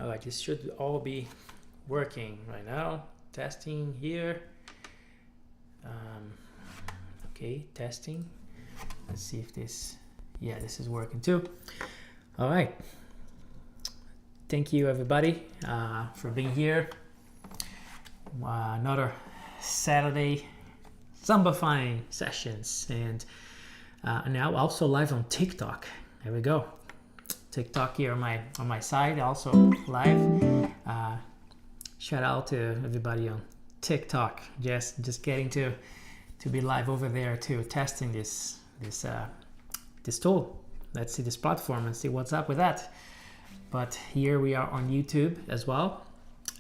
All right, this should all be working right now. Testing here. Okay, testing. Let's see if this, yeah, this is working too. All right. Thank you everybody for being here. Another Saturday Sambafying Sessions, and now also live on TikTok. There we go. TikTok here on my side, also live. Shout out to everybody on TikTok. Just getting to be live over there too, testing this tool. Let's see this platform and see what's up with that. But here we are on YouTube as well.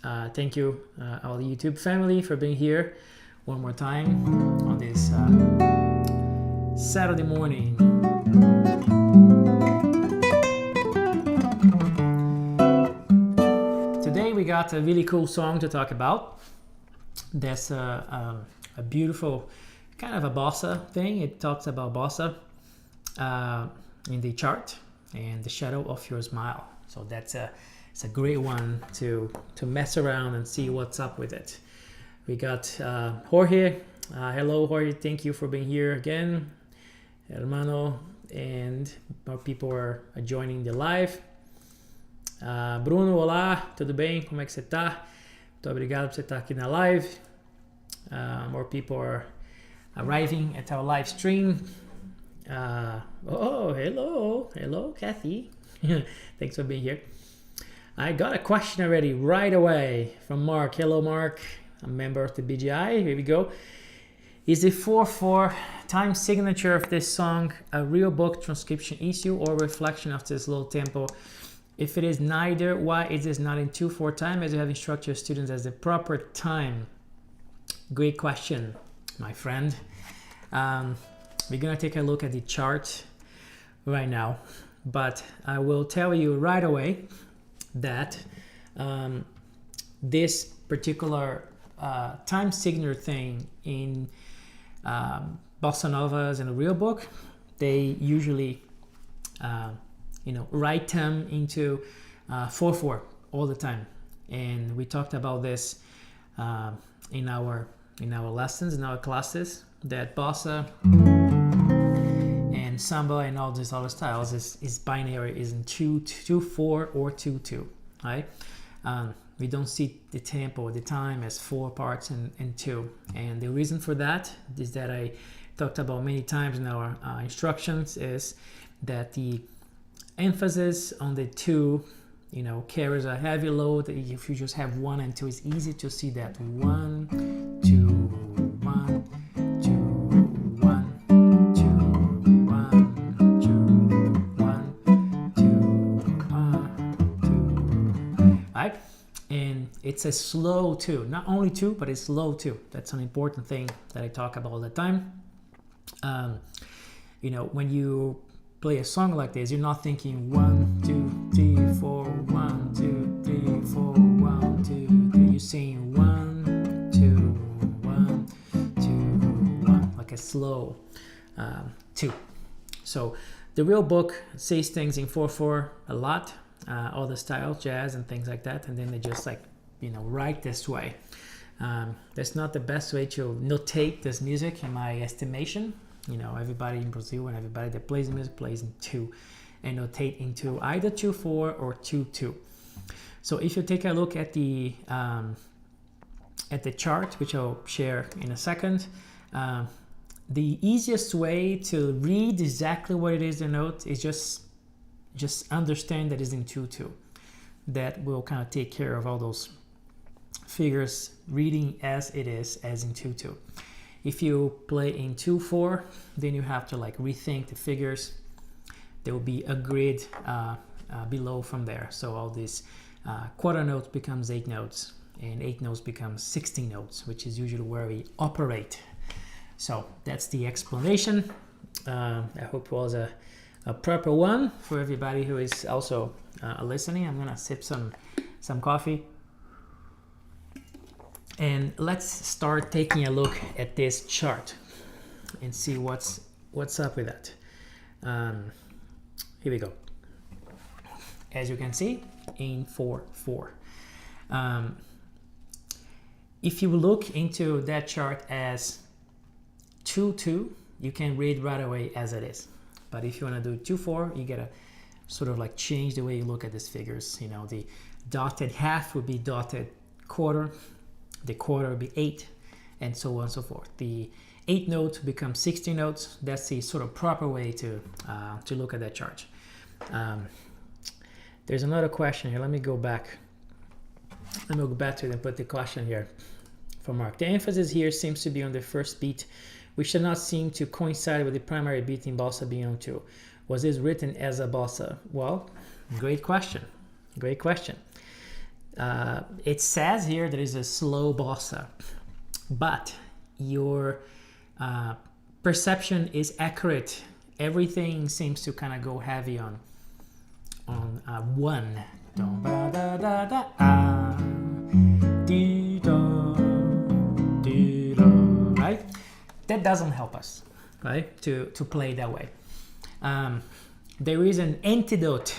Thank you all the YouTube family for being here one more time on this Saturday morning. Today we got a really cool song to talk about. That's a beautiful kind of a bossa thing. It talks about bossa in the chart and the shadow of your smile. So it's a great one to mess around and see what's up with it. We got Jorge. Hello Jorge, thank you for being here again, hermano, and more people are joining the live. Bruno, olá, tudo bem? Como é que você tá? Muito obrigado por você estar aqui na live. More people are arriving at our live stream. Hello Kathy. Thanks for being here. I got a question already right away from Mark. Hello Mark, a member of the BGI. Here we go. Is the 4/4 time signature of this song a real book transcription issue or reflection of this low tempo? If it is neither, why is this not in 2/4 time as you have instructed your students as the proper time? Great question, my friend. We're gonna take a look at the chart right now, but I will tell you right away that this particular time signature thing in bossa novas and a real book, they usually write them into 4/4 all the time, and we talked about this in our lessons, in our classes, that bossa and samba and all these other styles is binary, is in 2/4 or 2/2, right? We don't see the tempo, the time, as 4 parts and 2, and the reason for that is that I talked about many times in our instructions, is that the emphasis on the 2 carries a heavy load. If you just have 1 and 2, it's easy to see that 1 2 1 2 1 2 1 2 1 2 right? And it's a slow 2, not only 2, but it's slow 2. That's an important thing that I talk about all the time. When you play a song like this, you're not thinking 1 2 3 4 1 2 3 4 1 2 3. You're saying 1 2 1 2 1, like a slow 2. So the real book says things in 4/4 a lot, all the styles, jazz and things like that, and then they just write this way. That's not the best way to notate this music in my estimation. Everybody in Brazil and everybody that plays music plays in 2 and notate into either 2/4 or 2/2. So if you take a look at the chart, which I'll share in a second, the easiest way to read exactly what it is the note is just understand that it's in 2/2. That will kind of take care of all those figures reading as it is, as in 2/2. If you play in 2/4, then you have to rethink the figures. There will be a grid below from there. So all these quarter notes becomes 8 notes, and 8 notes becomes 16 notes, which is usually where we operate. So that's the explanation. I hope it was a proper one for everybody who is also listening. I'm gonna sip some coffee. And let's start taking a look at this chart and see what's up with that. Here we go. As you can see, in 4/4. If you look into that chart as 2/2, you can read right away as it is. But if you want to do 2/4, you gotta sort of like change the way you look at these figures. You know, the dotted half would be dotted quarter, the quarter would be 8, and so on and so forth. The 8 notes become 16 notes. That's the sort of proper way to look at that chart. There's another question here. Let me go back. Let me go back to it and put the question here for Mark. The emphasis here seems to be on the first beat, which does not seem to coincide with the primary beat in bossa being on 2. Was this written as a bossa? Well, great question. Great question. It says here that it's a slow bossa, but your perception is accurate. Everything seems to kind of go heavy on 1. Right? That doesn't help us, right? To play that way. There is an antidote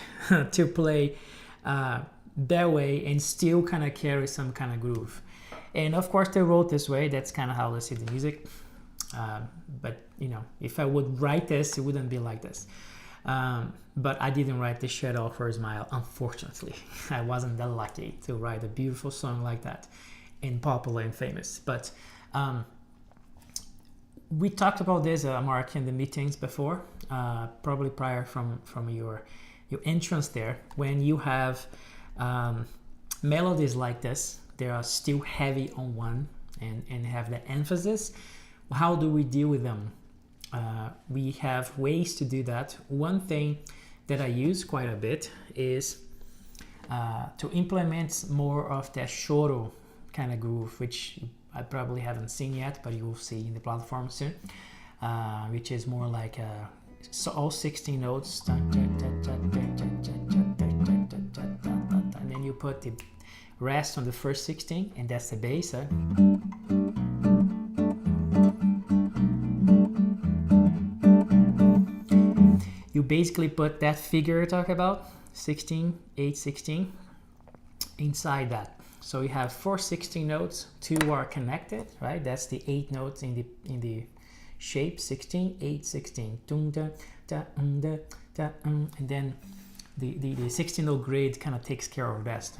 to play that way and still kind of carry some kind of groove. And of course they wrote this way. That's kind of how they see the music. But you know, if I would write this, it wouldn't be like this. But I didn't write the Shadow for a Smile, unfortunately. I wasn't that lucky to write a beautiful song like that and popular and famous. But we talked about this, Mark, in the meetings before, probably prior from your entrance there. When you have melodies like this, they are still heavy on 1 and have the emphasis. How do we deal with them? We have ways to do that. One thing that I use quite a bit is to implement more of that choro kind of groove, which I probably haven't seen yet, but you will see in the platform soon, which is more like all 16 notes, and then you put the rest on the first 16, and that's the bass. You basically put that figure I talk about, 16, 8, 16, inside that. So you have 4 16 notes, 2 are connected, right? That's the 8 notes in the shape, 16, 8, 16, and then the 16 note grade kind of takes care of the rest.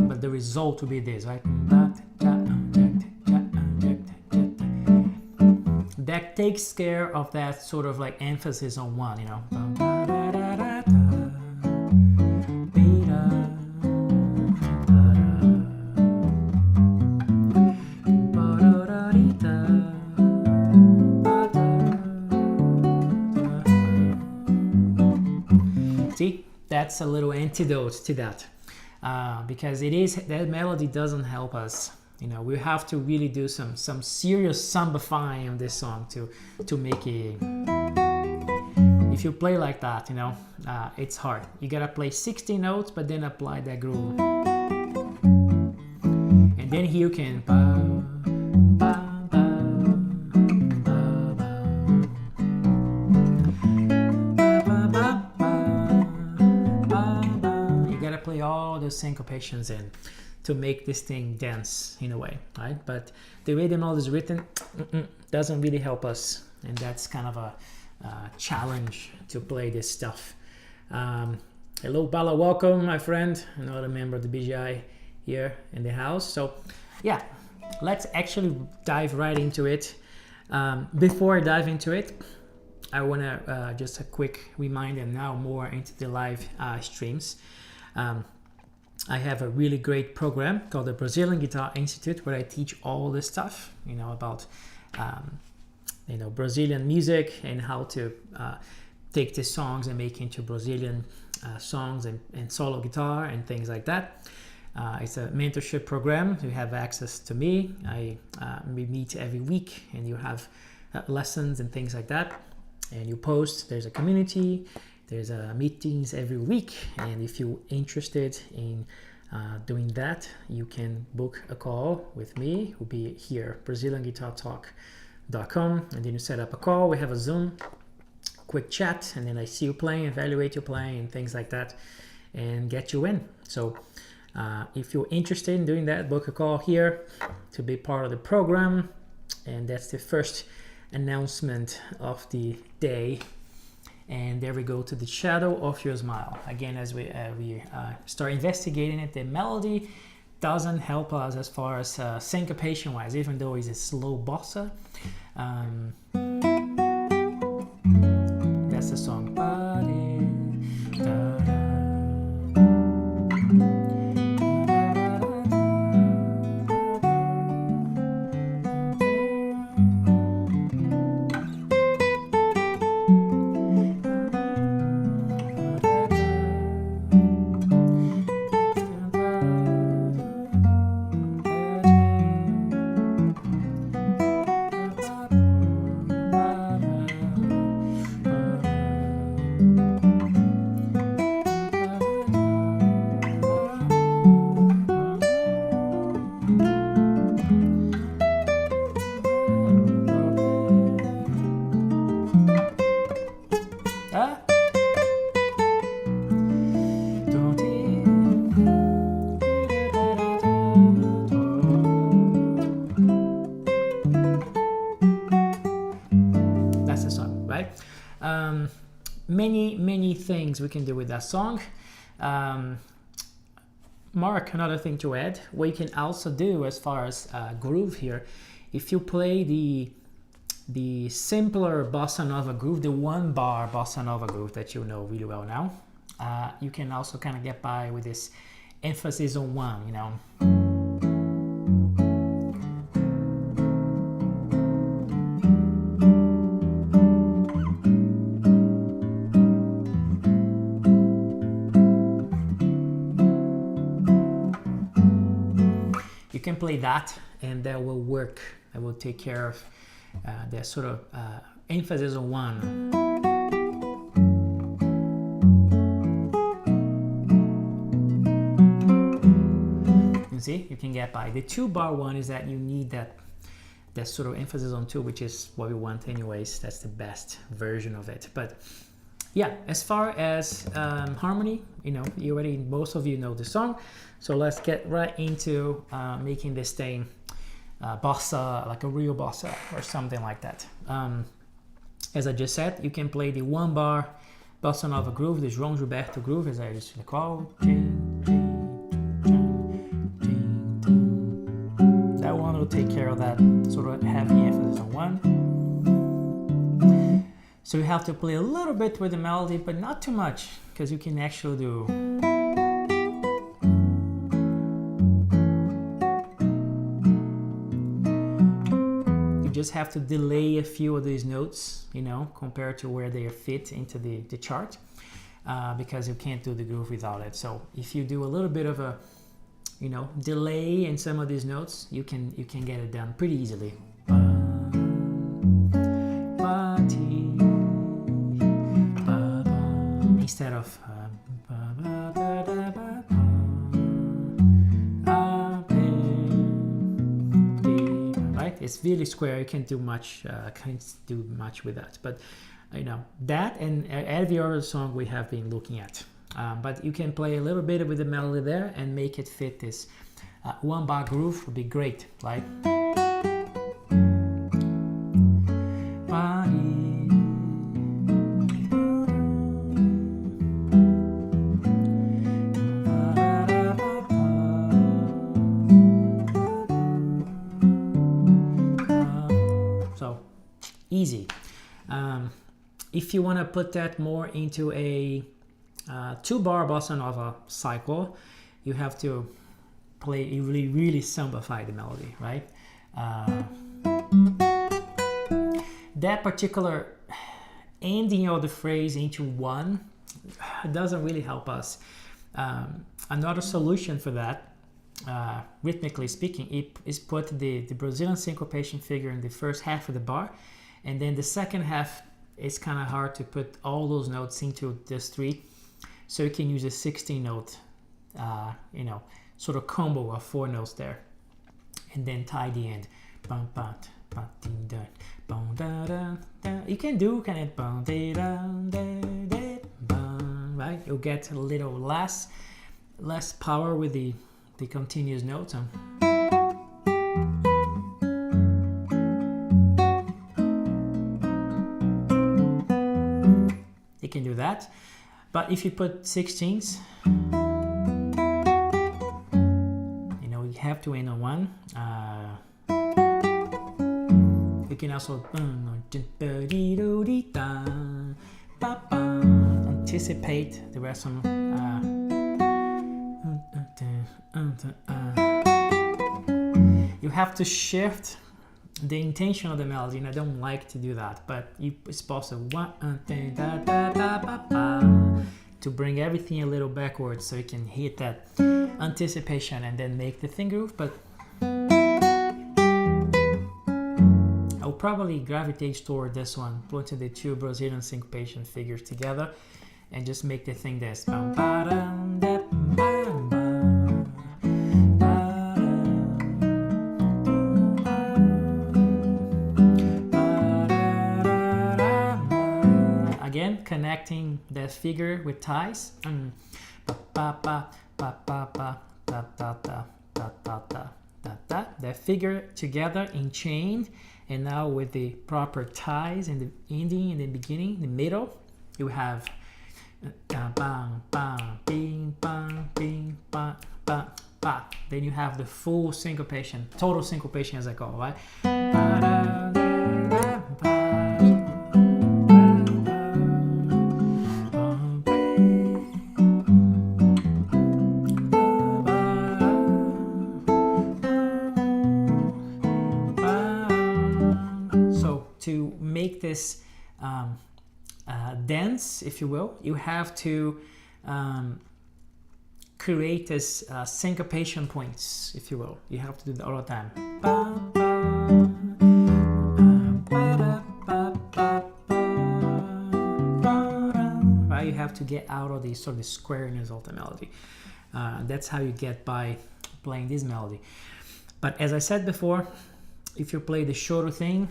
But the result will be this, right? That takes care of that sort of like emphasis on 1, you know. See, that's a little antidote to that, because that melody doesn't help us. You know, we have to really do some serious sambafying on this song to make it. If you play like that, you know, it's hard. You gotta play 16 notes, but then apply that groove, and then here you can. You gotta play all those syncopations in to make this thing dance in a way, right? But the way the melody is written doesn't really help us, and that's kind of a challenge to play this stuff. Hello, Bala, welcome, my friend, another member of the BGI here in the house. So yeah, let's actually dive right into it. Before I dive into it, I want to just a quick reminder now more into the live streams. I have a really great program called the Brazilian Guitar Institute, where I teach all this stuff, you know, about Brazilian music and how to take the songs and make into Brazilian songs and solo guitar and things like that. It's a mentorship program. You have access to me. We meet every week, and you have lessons and things like that. And you post. There's a community. There's meetings every week, and if you're interested in doing that, you can book a call with me. We'll be here, BrazilianGuitarTalk.com, and then you set up a call. We have a Zoom, quick chat, and then I see you playing, evaluate your playing and things like that, and get you in. So if you're interested in doing that, book a call here to be part of the program. And that's the first announcement of the day. And there we go to the shadow of your smile. Again, as we start investigating it, the melody doesn't help us as far as syncopation wise, even though it's a slow bossa. That's the song. Many things we can do with that song. Mark, another thing to add, what you can also do as far as groove here, if you play the simpler bossa nova groove, the 1 bar bossa nova groove that you know really well now, you can also kind of get by with this emphasis on 1, you know. You can play that, and that will work. That will take care of that sort of emphasis on 1. You see, you can get by. The 2 bar one is that you need that sort of emphasis on 2, which is what we want anyways. That's the best version of it. But yeah, as far as harmony, you know, most of you know the song. So let's get right into making this thing bossa, like a real bossa or something like that. As I just said, you can play the 1 bar bossa nova groove, the João Gilberto groove, as I used to call. That one will take care of that sort of heavy emphasis on 1. So you have to play a little bit with the melody, but not too much, because you can actually do. Just have to delay a few of these notes, you know, compared to where they fit into the chart, because you can't do the groove without it. So if you do a little bit of a, you know, delay in some of these notes, you can get it done pretty easily. Instead of it's really square. You can't do much with that, but you know, that and every other song we have been looking at, but you can play a little bit with the melody there and make it fit this 1 bar groove. Would be great, like easy. If you want to put that more into a 2 bar bossa nova cycle, you have to play really sambafy the melody, right? That particular ending of the phrase into 1 doesn't really help us. Another solution for that, rhythmically speaking, is put the Brazilian syncopation figure in the first half of the bar, and then the second half is kind of hard to put all those notes into this 3, so you can use a 16 note you know, sort of combo of 4 notes there, and then tie the end. You can do kind of right. You'll get a little less power with the continuous notes. You can do that, but if you put 16s, you know, you have to end on one. You can also anticipate the rest of them. You have to shift the intention of the melody, and I don't like to do that, but it's possible to bring everything a little backwards so you can hit that anticipation and then make the thing groove. But I'll probably gravitate toward this one, putting the two Brazilian syncopation figures together and just make the thing this. Again, connecting the figure with ties. That figure together in chain, and now with the proper ties in the ending and the beginning, the middle, you have then you have the full syncopation, total syncopation as I call it, right? So to make this dense, if you will, you have to create this syncopation points, if you will. You have to do that all the time. Right? You have to get out of the sort of squareness of the melody. That's how you get by playing this melody. But as I said before, if you play the shorter thing,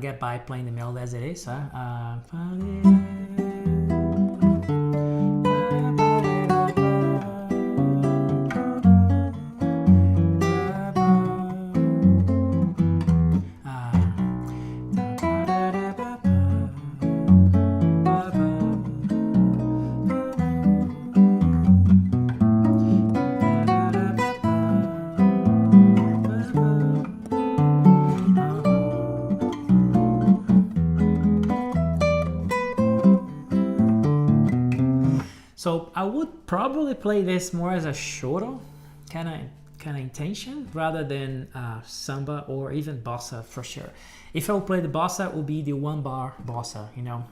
get by playing the melody as it is. So I would probably play this more as a shorter kind of intention rather than samba or even bossa for sure. If I would play the bossa, it would be the 1 bar bossa, you know.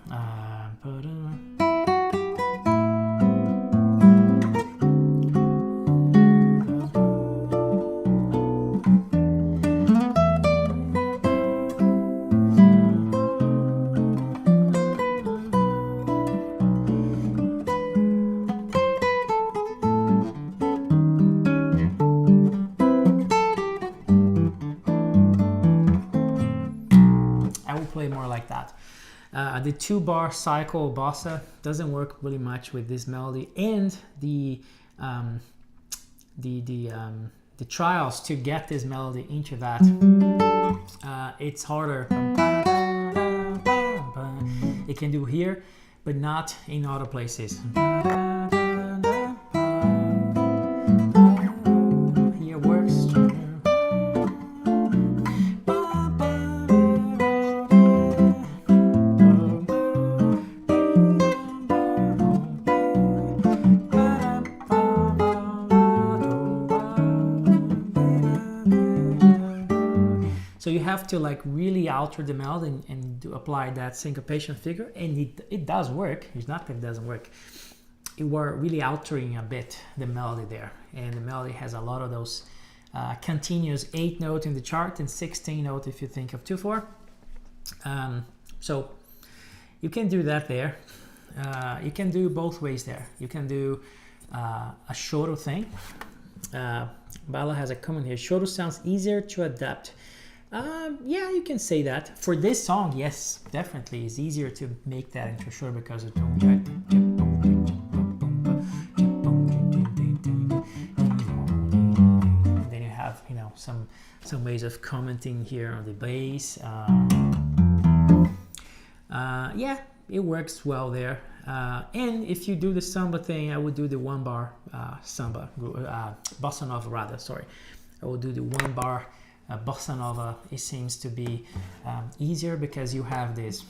Play more like that. The 2-bar cycle bossa doesn't work really much with this melody, and the trials to get this melody into that, it's harder. It can do here, but not in other places. Here works. So you have to like really alter the melody and apply that syncopation figure, and it does work. It's not that it doesn't work. You were really altering a bit the melody there, and the melody has a lot of those continuous 8 note in the chart and 16 note if you think of 2/4. So you can do that there. You can do both ways there. You can do a shorter thing. Ballad has a comment here. Shorter sounds easier to adapt. Yeah, you can say that. For this song, yes, definitely. It's easier to make that into short because of and then you have, you know, some ways of commenting here on the bass. Yeah, it works well there. And if you do the samba thing, I would do the 1 bar samba, bossa nova rather, sorry. I will do the 1 bar bossa nova. It seems to be easier because you have this.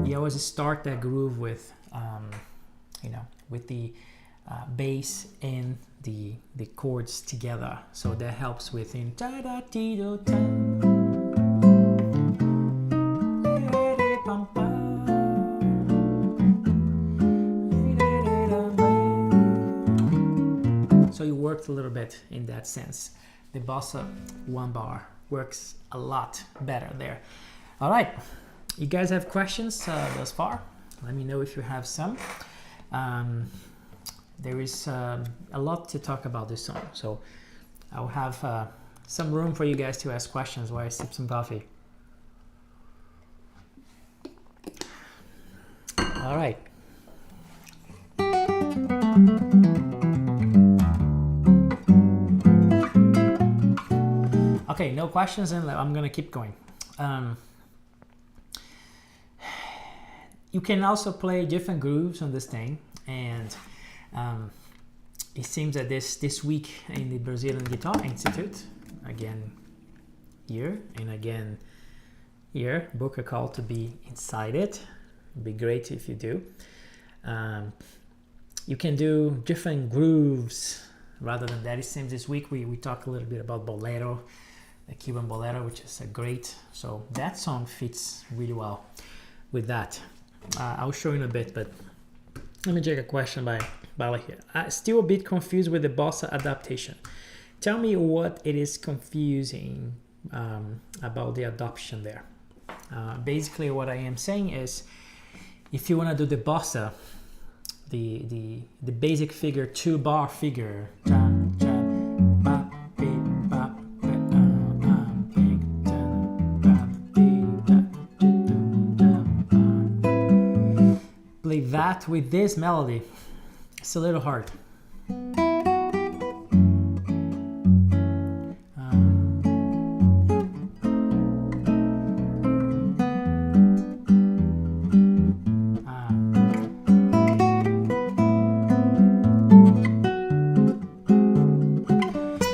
You always start that groove with, you know, with the bass and the chords together. So that helps with in da da dee do da. So you worked a little bit in that sense. The bossa 1 bar works a lot better there. All right, you guys have questions thus far? Let me know if you have some. There is a lot to talk about this song, so I'll have some room for you guys to ask questions while I sip some coffee. All right. Okay, no questions, and I'm gonna keep going. You can also play different grooves on this thing, and it seems that this week in the Brazilian Guitar Institute, again here and again here, book a call to be inside it. It'd be great if you do. You can do different grooves rather than that. It seems this week we talked a little bit about bolero, the Cuban bolero, which is a great, so that song fits really well with that. I'll show you in a bit, but let me check a question by Bala here. Still a bit confused with the bossa adaptation. Tell me what it is confusing about the adoption there. Basically what I am saying is, if you want to do the bossa, the basic figure, 2 bar figure, play that with this melody. It's a little hard.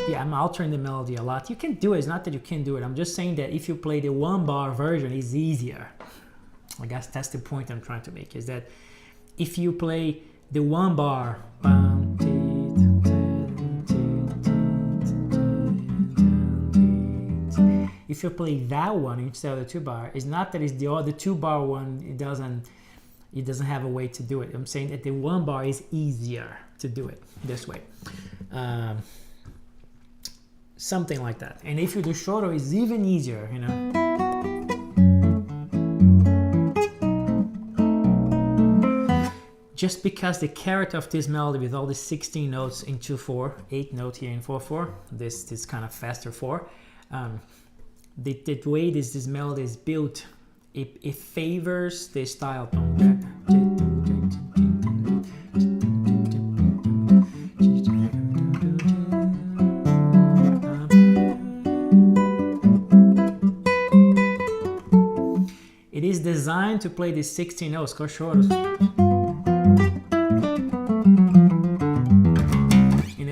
Yeah, I'm altering the melody a lot. You can do it. It's not that you can't do it. I'm just saying that if you play the 1 bar version, it's easier. I guess that's the point I'm trying to make, is that if you play the 1 bar, if you play that one instead of the 2 bar, it's not that it's the other 2 bar one, it doesn't have a way to do it. I'm saying that the 1 bar is easier to do it this way. Something like that. And if you do shorter, it's even easier, you know. Just because the character of this melody with all the 16 notes in 2/4, 8 note here in 4/4, this kind of faster 4, the way this melody is built, it favors the style. It is designed to play the 16 notes, go shorter.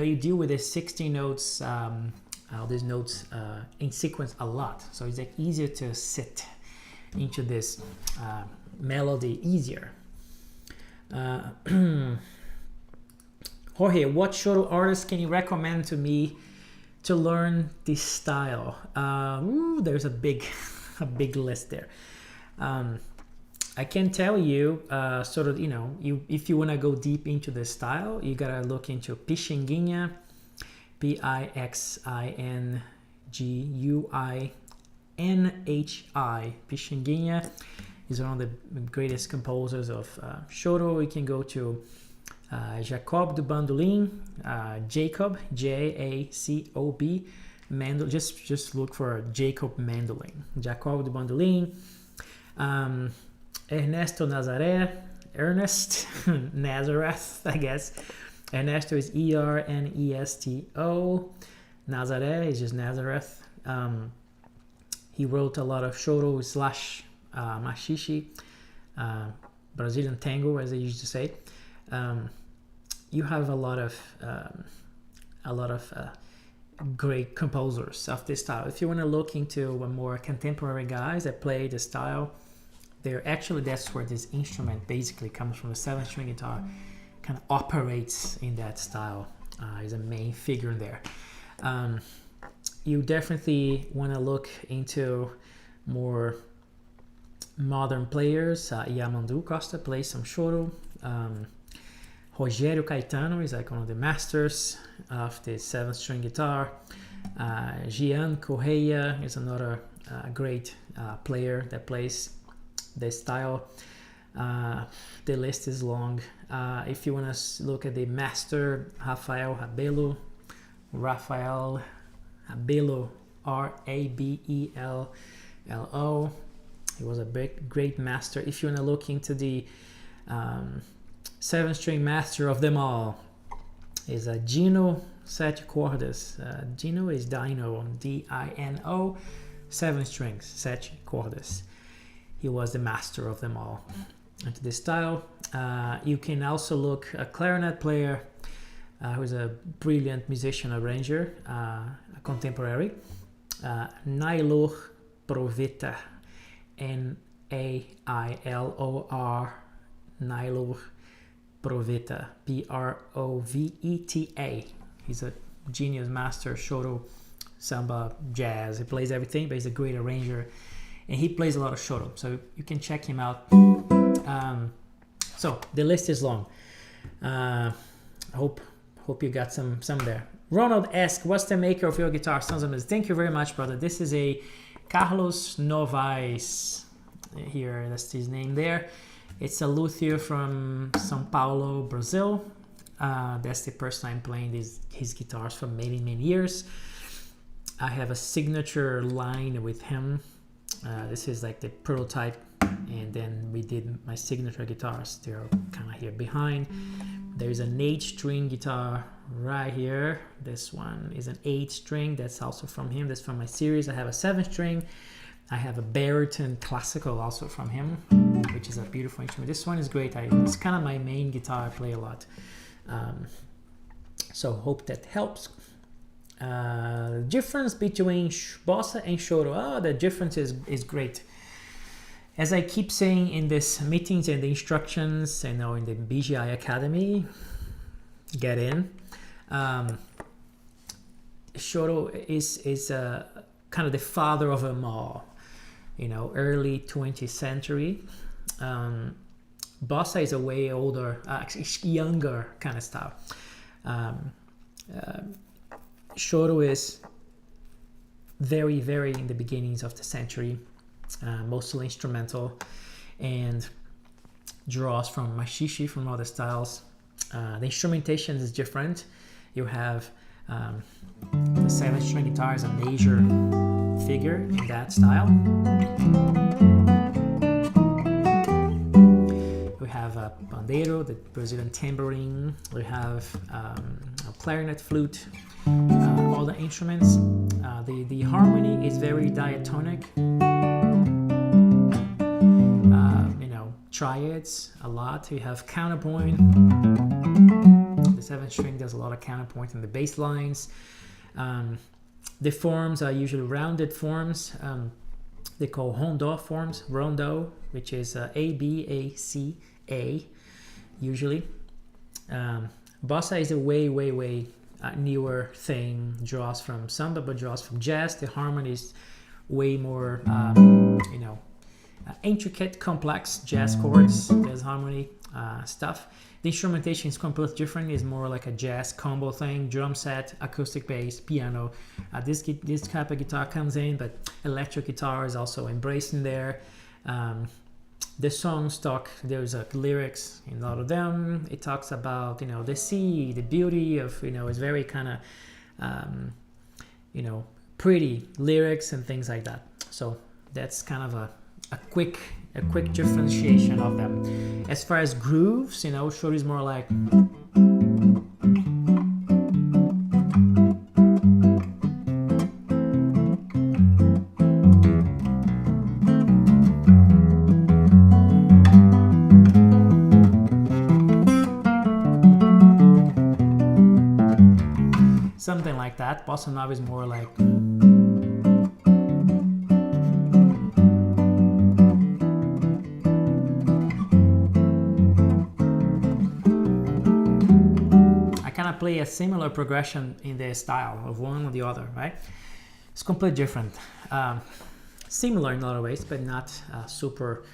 You deal with the 16 notes, all these notes in sequence a lot, so it's like easier to sit into this melody easier. Jorge, what shorter artists can you recommend to me to learn this style? There's a big list there. I can tell you, sort of, if you want to go deep into the style, you gotta look into Pixinguinha, Pixinguinha, Pixinguinha is one of the greatest composers of choro. We can go to Jacob do Bandolim, Jacob, J-A-C-O-B, just look for Jacob Mandolin, Jacob do Bandolim, Ernesto Nazaré, Ernest Nazareth, I guess. Ernesto is E-R-N-E-S-T-O. Nazaré is just Nazareth. He wrote a lot of choro slash machixe, Brazilian tango, as they used to say. You have a lot of great composers of this style. If you want to look into a more contemporary guys that play the style, that's where this instrument basically comes from. The 7-string guitar kind of operates in that style, is a main figure in there. You definitely want to look into more modern players. Yamandu Costa plays some choro. Rogério Caetano is like one of the masters of the 7-string guitar. Gian Correia is another great player that plays this style. The list is long. If you want to look at the master, Rafael Rabelo, R-A-B-E-L-L-O. He was a great master. If you want to look into the 7-string master of them all, is a Dino Sete Cordas. Dino is Dino, D-I-N-O, 7 strings, Sete Cordas. He was the master of them all into this style. You can also look a clarinet player who's a brilliant musician arranger, a contemporary, Nailor Proveta, N-A-I-L-O-R, Nailor Proveta, P-R-O-V-E-T-A. He's a genius master, choro, samba, jazz. He plays everything, but he's a great arranger, and he plays a lot of choro, so you can check him out. So the list is long. Hope you got some there. Ronald asks, what's the maker of your guitar? Sounds amazing. Thank you very much, brother. This is a Carlos Novaes. Here, that's his name there. It's a luthier from São Paulo, Brazil. That's the person I'm playing his guitars for many years. I have a signature line with him. This is like the prototype, and then we did my signature guitars. They're kind of here behind. There's an 8-string guitar right here. This one is an 8-string. That's also from him. That's from my series. I have a 7-string. I have a baritone classical also from him, which is a beautiful instrument. This one is great. It's kind of my main guitar. I play a lot. So hope that helps. Difference between bossa and choro. The difference is great. As I keep saying in these meetings and the instructions, and now in the BGI Academy, get in. Choro is kind of the father of them all. Early 20th century. Bossa is a way older, younger kind of style. Choro is very in the beginnings of the century, mostly instrumental, and draws from machixe, from other styles. The instrumentation is different. You have the 7-string guitar is a major figure in that style. We have a pandeiro, the Brazilian tambourine. We have a clarinet, flute, all the instruments. The harmony is very diatonic. Triads a lot. You have counterpoint. The 7-string does a lot of counterpoint in the bass lines. The forms are usually rounded forms. They call rondo forms. Rondo, which is A-B-A-C-A, usually. Bossa is a way newer thing. Draws from samba, but draws from jazz. The harmony is way more, intricate, complex jazz chords, jazz harmony stuff. The instrumentation is completely different. It's more like a jazz combo thing: drum set, acoustic bass, piano. This type of guitar comes in, but electric guitar is also embraced in there. The songs talk, there's lyrics in a lot of them. It talks about, you know, the sea, the beauty of, you know, it's very kind of, you know, pretty lyrics and things like that. So that's kind of a quick differentiation of them. As far as grooves, you know, Shorty's more like, something like that. Bossa Nova is more like, play a similar progression in the style of one or the other, right? It's completely different. Similar in a lot of ways, but not super.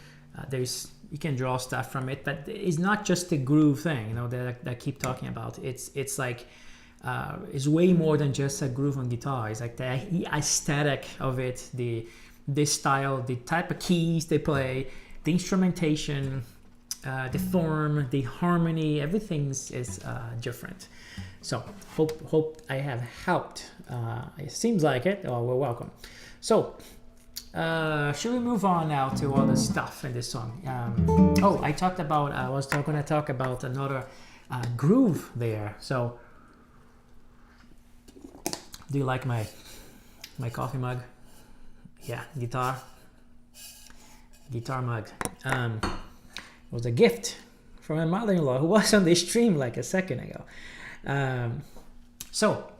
You can draw stuff from it, but it's not just the groove thing, you know, that I keep talking about. It's like it's way more than just a groove on guitar. It's like the aesthetic of it, the style, the type of keys they play, the instrumentation, the form, the harmony, everything is different. So hope I have helped. It seems like it. Oh, we're welcome. So should we move on now to other stuff in this song? I was going to talk about another groove there. So do you like my coffee mug? Yeah, guitar mug. Was a gift from my mother-in-law, who was on the stream like a second ago. So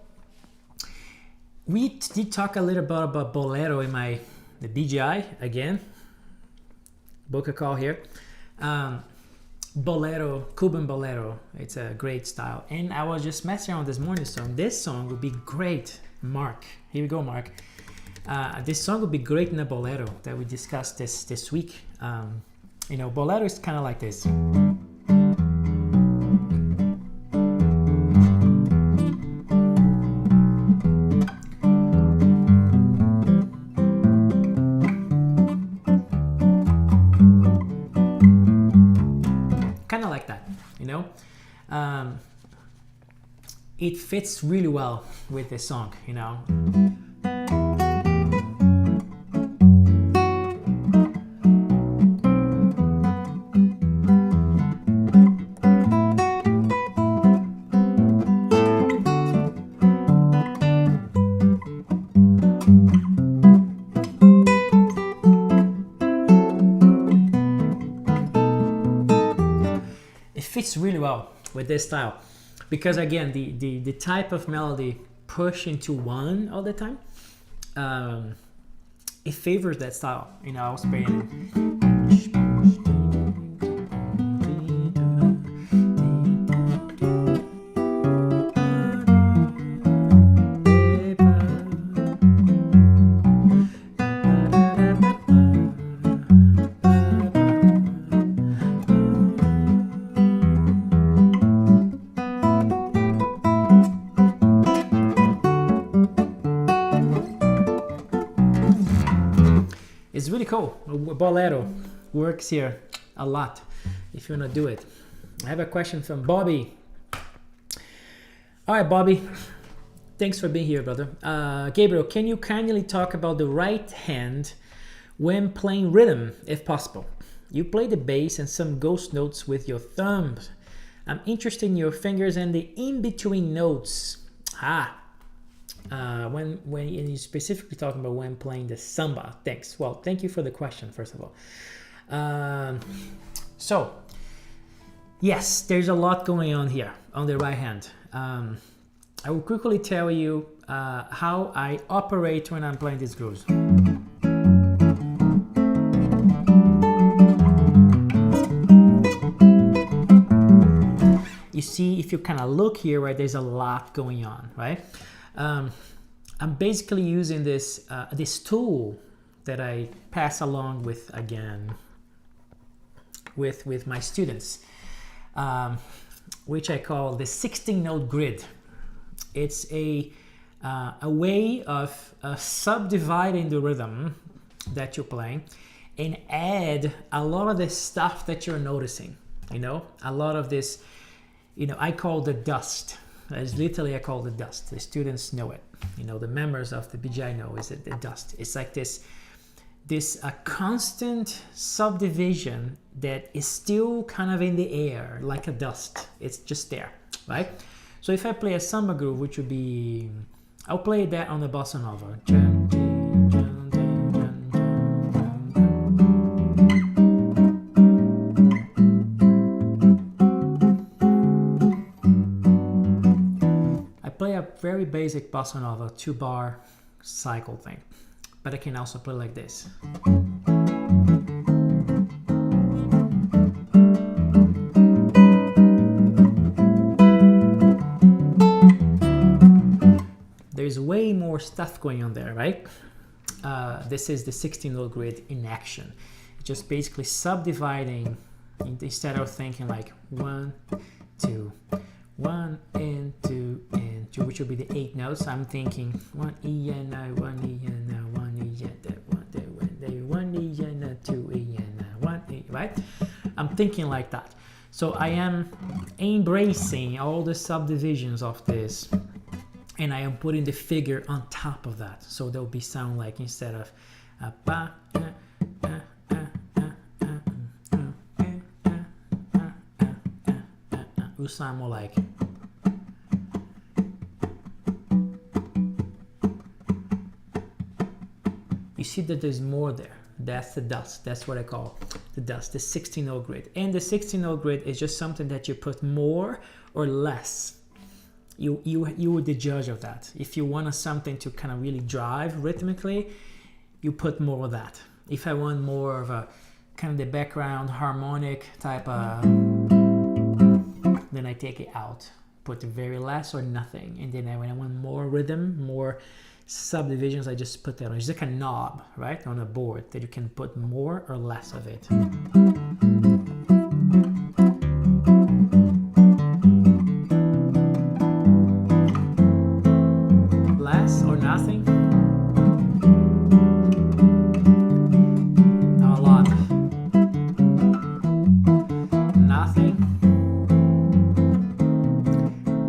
we did talk a little bit about bolero in the BGI again. Book a call here. Bolero, Cuban bolero. It's a great style. And I was just messing around this morning song. This song would be great, Mark. Here we go, Mark. This song would be great in a bolero that we discussed this week. You know, bolero is kind of like this. Kind of like that, you know. It fits really well with this song, you know. Fits really well with this style, because again the type of melody push into one all the time, it favors that style. You know, I was playing it's really cool. Bolero works here a lot if you want to do it. I have a question from Bobby. All right, Bobby. Thanks for being here, brother. Gabriel, can you kindly talk about the right hand when playing rhythm, if possible? You play the bass and some ghost notes with your thumbs. I'm interested in your fingers and the in-between notes. When you specifically talking about when playing the samba. Thanks. Well, thank you for the question, first of all. So, yes, there's a lot going on here on the right hand. I will quickly tell you how I operate when I'm playing these grooves. You see, if you kind of look here, right, there's a lot going on, right? I'm basically using this tool that I pass along with, again, with my students, which I call the 16-note grid. It's a way of subdividing the rhythm that you're playing and add a lot of the stuff that you're noticing, you know, a lot of this, you know, I call the dust. As literally I call the dust. The students know it, you know, the members of the BGI know is the dust. It's like this constant subdivision that is still kind of in the air, like a dust. It's just there, right? So if I play a samba groove, which would be, I'll play that on the bossa nova. I play a very basic bossa nova 2-bar cycle thing, but I can also play like this. There's way more stuff going on there, right? This is the 16-note grid in action. Just basically subdividing, instead of thinking like 1, 2, 1 and 2 and 2, which will be the 8 notes. I'm thinking 1 E and I, 1 E and I, 1 E and that 1 E and a 2 E and a 1 E, right? I'm thinking like that. So I am embracing all the subdivisions of this, and I am putting the figure on top of that. So there'll be sound like, instead of ba, will sound more like. You see that there's more there. That's the dust. That's what I call the dust, the 16-note grid. And the 16-note grid is just something that you put more or less. You would the judge of that. If you want something to kind of really drive rhythmically, you put more of that. If I want more of a kind of the background harmonic type of, then I take it out, put very less or nothing. And then when I want more rhythm, more subdivisions, I just put that on. It's like a knob, right, on a board that you can put more or less of it. Less or nothing. A lot. Nothing.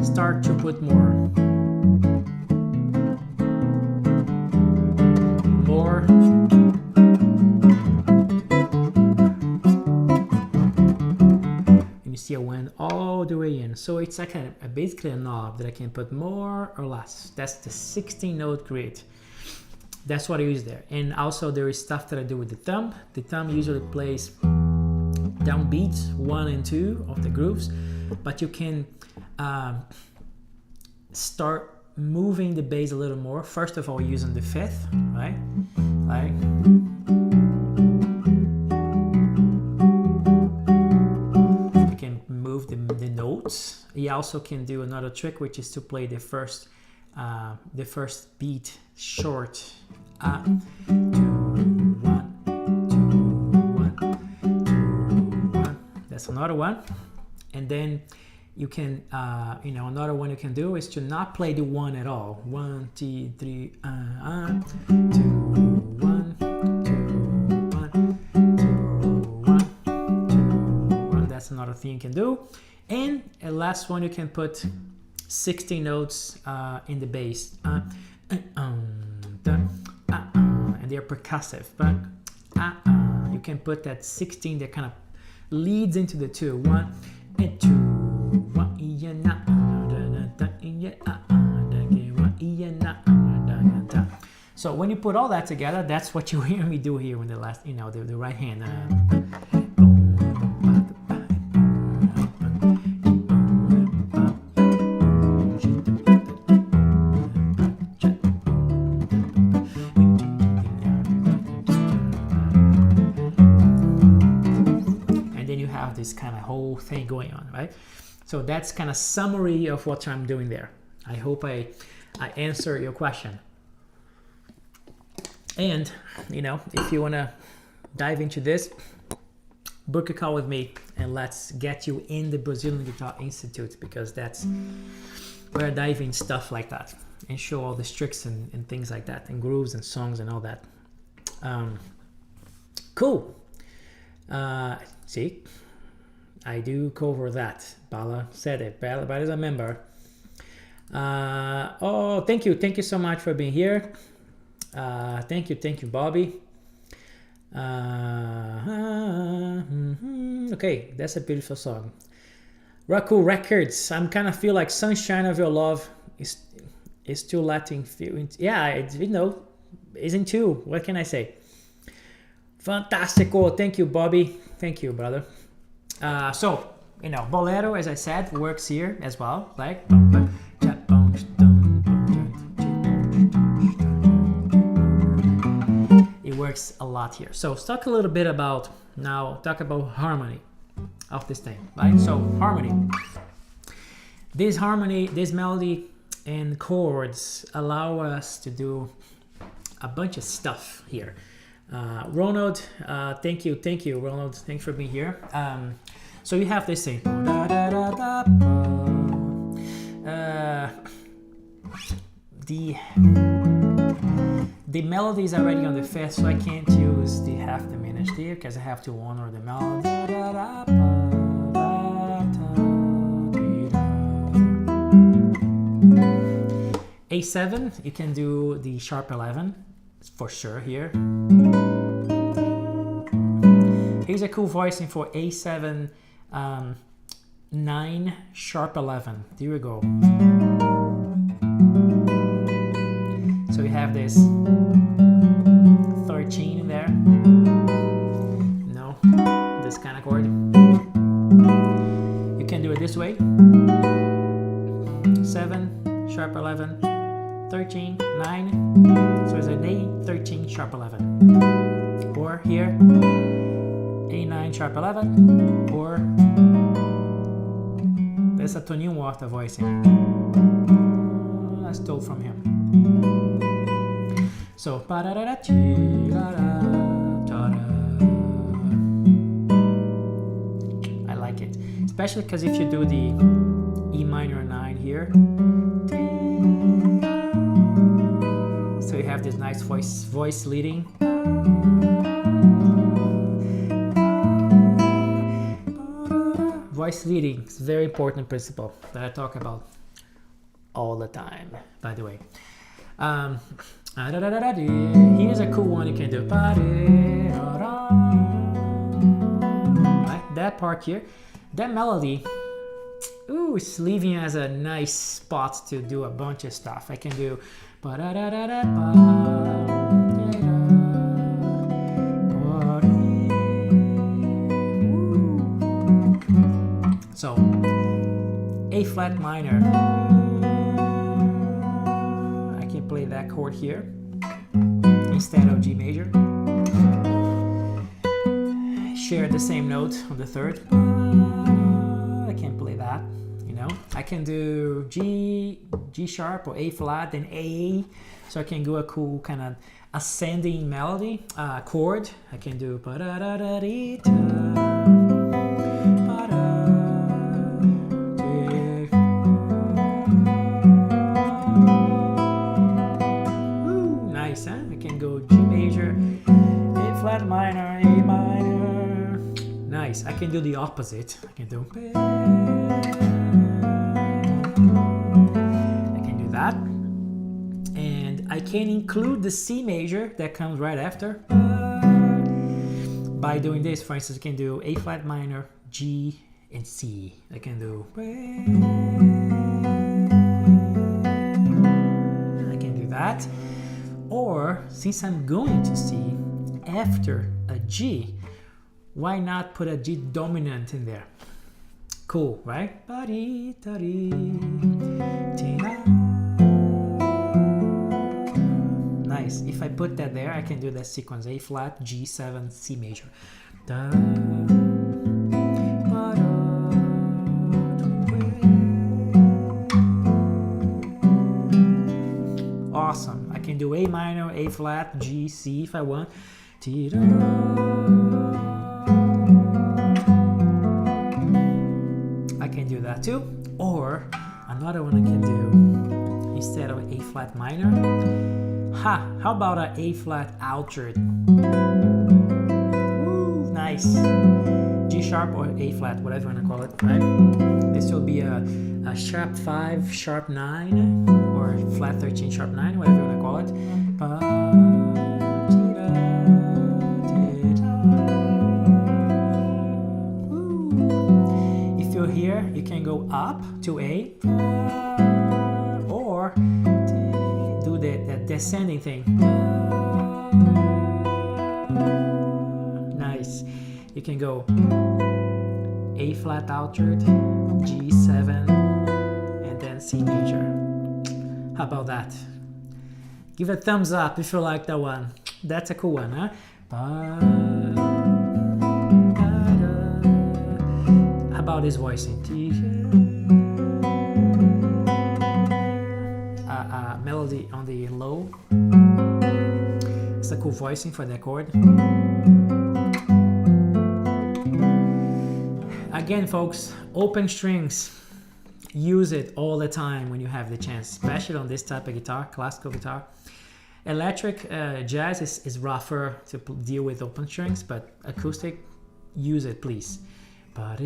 Start to put more. And you see I went all the way in. So it's like basically a knob that I can put more or less. That's the 16-note grid. That's what I use there. And also there is stuff that I do with the thumb. The thumb usually plays down beats 1 and 2 of the grooves, but you can start moving the bass a little more. First of all, using the 5th, right? Like, you can move the notes. You also can do another trick, which is to play the first beat short. 2, 1, 2, 1, 2, 1. That's another one. And then you can, another one you can do is to not play the 1 at all. 1, 2, 3, 2, 1, 2, 1, 2, 1. That's another thing you can do. And a last one, you can put 16 notes in the bass. And they're percussive. But you can put that 16 that kind of leads into the 2. 1 and 2. So when you put all that together, that's what you hear me do here in the last, the right hand. And then you have this kind of whole thing going on, right? So that's kind of summary of what I'm doing there. I hope I answer your question. And, you know, if you want to dive into this, book a call with me and let's get you in the Brazilian Guitar Institute, because that's where I dive in stuff like that and show all the tricks and things like that, and grooves and songs and all that. Cool. See, I do cover that. Bala said it. Bala is a member. Oh, thank you so much for being here. Thank you, Bobby. Okay, that's a beautiful song. Raku Records. I'm kind of feel like Sunshine of Your Love is still letting feel. Yeah, you know, isn't too. What can I say? Fantastico. Thank you, Bobby. Thank you, brother. So, you know, bolero, as I said, works here as well. Like, it works a lot here. So let's talk a little bit about harmony of this thing, right? So harmony. This melody and chords allow us to do a bunch of stuff here. Ronald, thank you, Ronald. Thanks for being here. So you have this thing. The melody is already on the fifth, so I can't use the half diminished here because I have to honor the melody. A7, you can do the sharp 11 for sure here. Here's a cool voicing for A7, 9 sharp 11. There we go. So we have this 13 in there. No, this kind of chord. You can do it this way. 7 sharp 11, 13, 9. So it's an A13 sharp 11. Or here, A9 sharp 11. Or there's a Toninho Horta voicing. I stole from him. So I like it, especially because if you do the E minor 9 here, so you have this nice voice leading. Voice leading is a very important principle that I talk about all the time, by the way. Here's a cool one you can do. Right, that part here, that melody, ooh, it's leaving as a nice spot to do a bunch of stuff. I can do. So, A flat minor. Play that chord here instead of G major. Share the same note on the third. I can't play that, you know. I can do G sharp or A flat, then A, so I can go a cool kind of ascending melody chord. I can do minor, A minor. Nice. I can do the opposite. I can do that. And I can include the C major that comes right after. By doing this, for instance, I can do A flat minor, G, and C. I can do. I can do that. Or, since I'm going to C, after a G, why not put a G dominant in there? Cool, right? Nice. If I put that there, I can do that sequence: A flat, G7, C major. Awesome. I can do A minor, A flat, G, C if I want. I can do that too. Or another one I can do, instead of A flat minor, how about a A flat altered? Ooh, nice. G sharp or A flat, whatever you want to call it, right? This will be a sharp 5, sharp 9, or flat 13, sharp 9, whatever you want to call it. If you're here, you can go up to A, or do the descending thing. Nice. You can go A flat altered, G7, and then C major. How about that? Give a thumbs up if you like that one. That's a cool one, huh? How about this voicing? Melody on the low. It's a cool voicing for the chord. Again, folks, open strings. Use it all the time when you have the chance, especially on this type of guitar, classical guitar. Electric jazz is rougher to deal with open strings, but acoustic, use it, please. I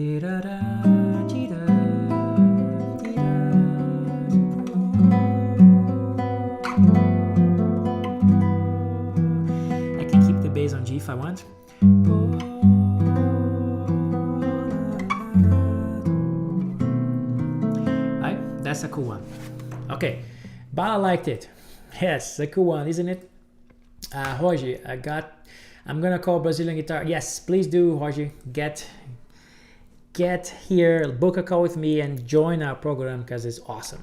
can keep the bass on G if I want. Right? That's a cool one. Okay, but I liked it. Yes, a cool one, isn't it? Jorge, I'm gonna call Brazilian guitar. Yes, please do, Jorge. Get here, book a call with me and join our program because it's awesome.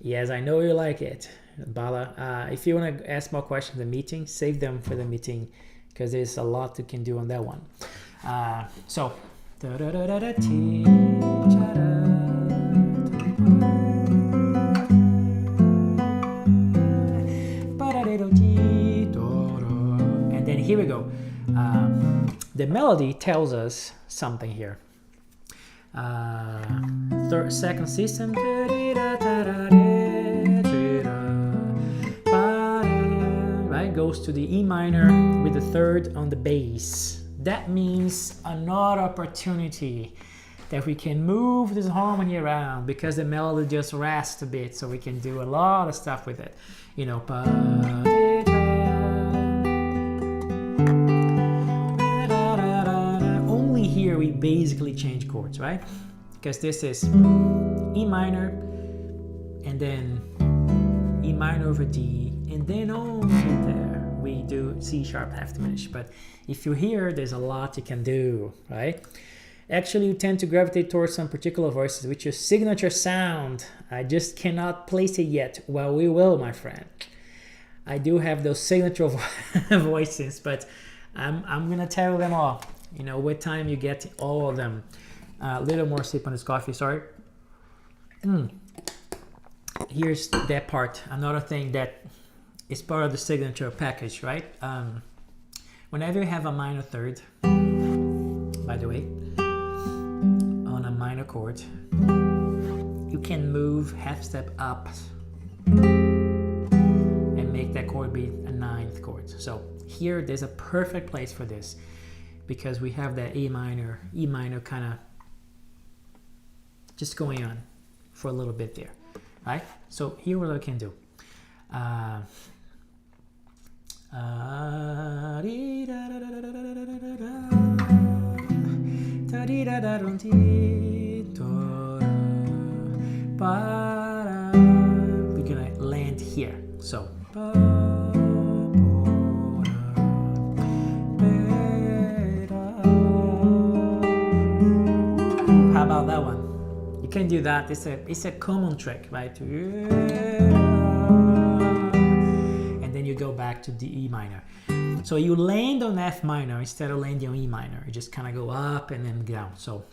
Yes, I know you like it, Bala. If you want to ask more questions in the meeting, save them for the meeting because there's a lot you can do on that one. So, and then here we go. The melody tells us something here. Second system, right, goes to the E minor with the third on the bass. That means another opportunity that we can move this harmony around because the melody just rests a bit, so we can do a lot of stuff with it. You know, only here we basically change chords, right? Because this is E minor and then E minor over D, and then only there we do C sharp half diminished. But if you're here, there's a lot you can do, right? Actually, you tend to gravitate towards some particular voices, which is signature sound. I just cannot place it yet. Well, we will, my friend. I do have those signature voices, but I'm gonna tell them all. You know, with time you get all of them. A little more sip on this coffee, sorry. Here's that part. Another thing that is part of the signature package, right? Whenever you have a minor third, by the way, on a minor chord, you can move half step up and make that chord be a ninth chord. So here, there's a perfect place for this because we have that E minor kind of just going on for a little bit there, right? So here what I can do. We're gonna land here. So how about that one? You can do that. It's a common trick, right? And then you go back to the E minor. So you land on F minor instead of landing on E minor. You just kind of go up and then down. So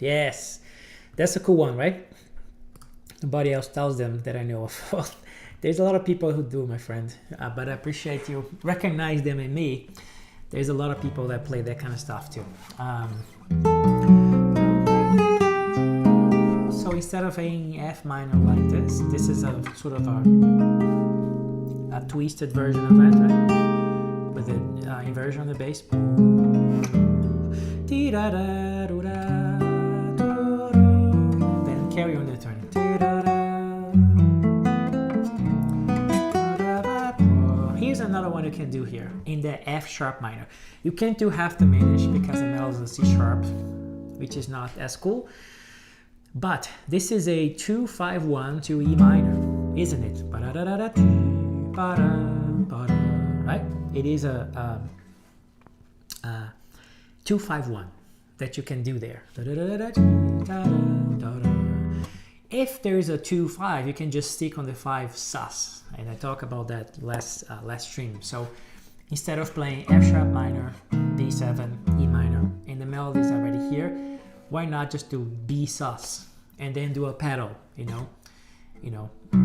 Yes, that's a cool one, right? Nobody else tells them that I know of. Well, there's a lot of people who do, my friend, but I appreciate you recognize them in me. There's a lot of people that play that kind of stuff too. So instead of playing F minor like this, this is a sort of a twisted version of that, right? With the inversion on the bass. Then carry on the turn. Here's another one you can do here in the F sharp minor. You can't do half diminished because the melody is a C sharp, which is not as cool. But this is a 2-5-1 to E minor, isn't it? Right? It is a 2-5-1 that you can do there. If there is a 2-5, you can just stick on the 5 sus, and I talk about that last stream. So instead of playing F sharp minor, B7, E minor, and the melody is already here, why not just do B sus and then do a pedal, you know,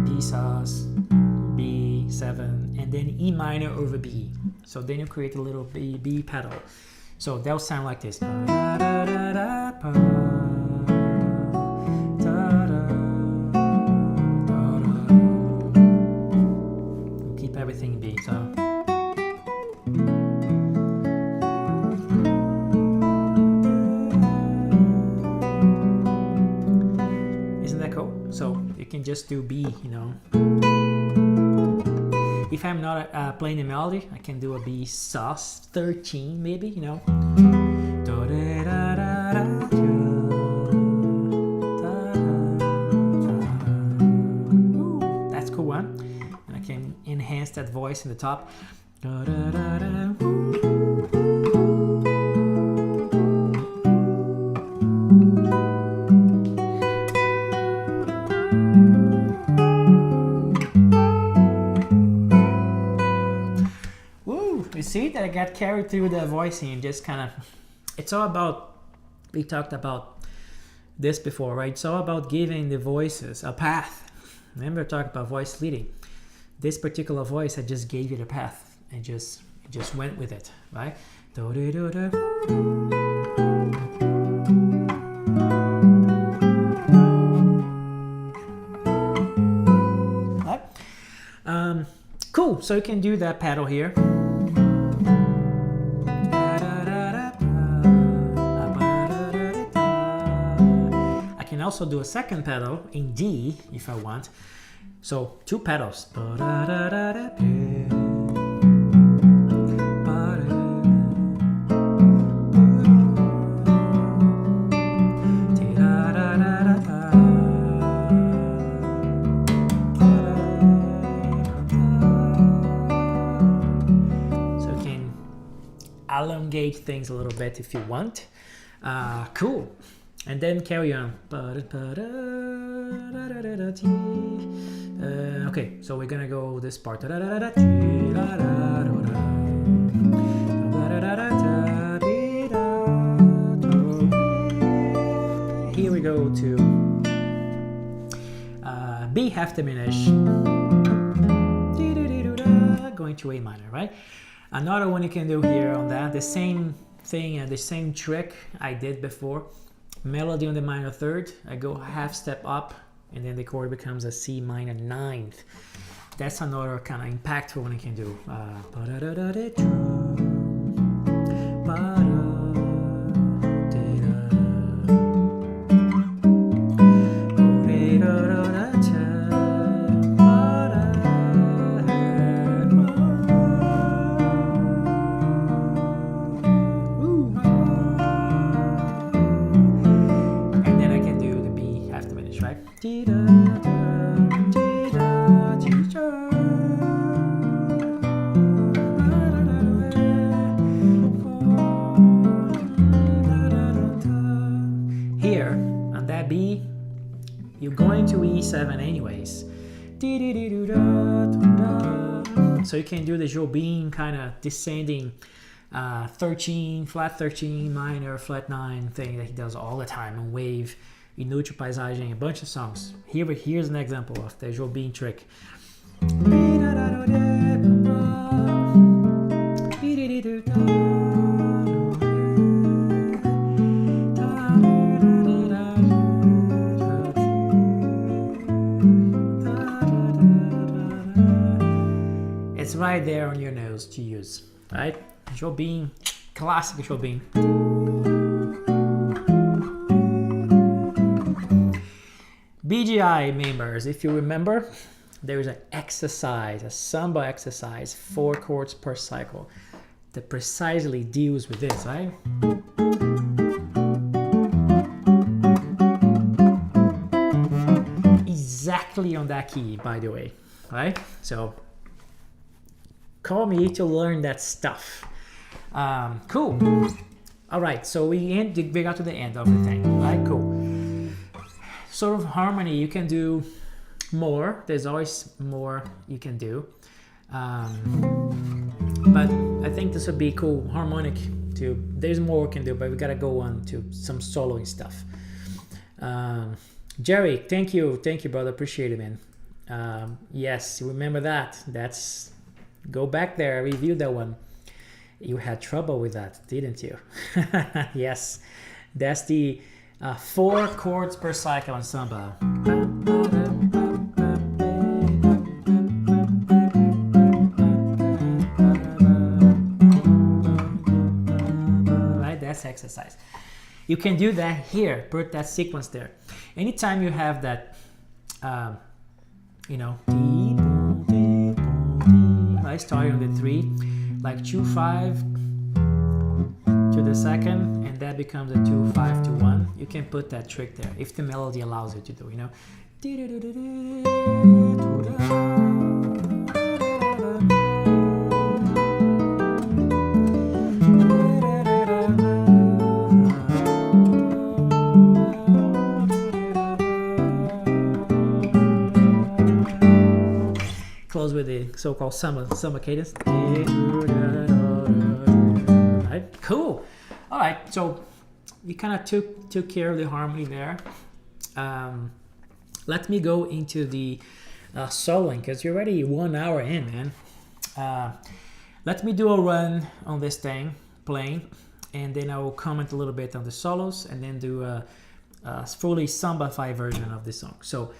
B sus, B7, and then E minor over B. So then you create a little B pedal. So they'll sound like this. Keep everything B. So. So you can just do B, you know. If I'm not playing the melody, I can do a B sus 13 maybe, you know. Ooh, that's a cool one. And I can enhance that voice in the top. You see that I got carried through the voicing and just kind of, it's all about, we talked about this before, right? It's all about giving the voices a path. Remember I talked about voice leading. This particular voice, I just gave it a path and just went with it, right? Right? Cool, so you can do that pedal here. Also do a second pedal in D if I want. So 2 pedals. So you can elongate things a little bit if you want. Cool. And then carry on. Okay, so we're gonna go this part. Here we go to B half diminished, going to A minor, right? Another one you can do here on that, the same thing and the same trick I did before. Melody on the minor third, I go half step up, and then the chord becomes a C minor ninth. That's another kind of impactful one I can do. Here, on that B, you're going to E7 anyways. So you can do the Jobim kind of descending 13, flat 13, minor, flat 9 thing that he does all the time, and Wave, Inútil Paisagem, a bunch of songs. Here's an example of the Jobim trick. It's right there on your nose to use, right? Jobim, classic Jobim. BGI members, if you remember, there is an exercise, a samba exercise, 4 chords per cycle, that precisely deals with this, right? Exactly on that key, by the way, right? So call me to learn that stuff. Cool. All right, so we got to the end of the thing, right? Cool. Sort of harmony, you can do more. There's always more you can do. But I think this would be cool. Harmonic too. There's more we can do, but we gotta go on to some soloing stuff. Jerry, thank you, brother. Appreciate it, man. Yes, remember that. Go back there, review that one. You had trouble with that, didn't you? Yes, that's the 4 chords per cycle on samba. Right, that's exercise. You can do that here, put that sequence there. Anytime you have that, you know, right, starting on the 3, like 2-5 to the second, and that becomes a 2-5 to 1. You can put that trick there if the melody allows you to do, you know. Close with the so-called samba cadence. Right, cool. All right, so we kind of took care of the harmony there. Let me go into the soloing, because you're already 1 hour in, man. Let me do a run on this thing, playing, and then I will comment a little bit on the solos, and then do a fully Sambafy version of the song. So,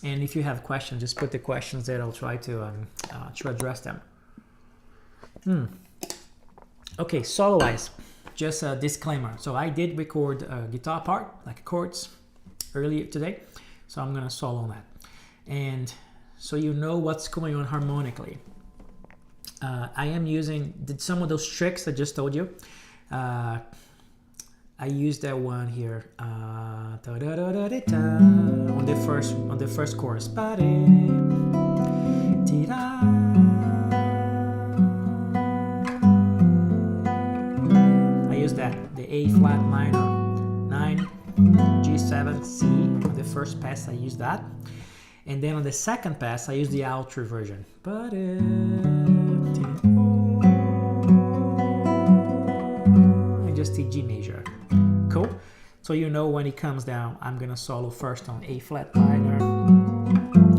and if you have questions, just put the questions there. I'll try to address them. Okay, solo-wise, just a disclaimer. So I did record a guitar part, like chords, earlier today. So I'm gonna solo on that. And so you know what's going on harmonically. I am using some of those tricks I just told you. I used that one here on the first chorus. I used that, the A flat minor 9, G7, C. On the first pass I used that, and then on the second pass I used the outro version. And just the G major. Cool. So you know when it comes down, I'm gonna solo first on A flat minor,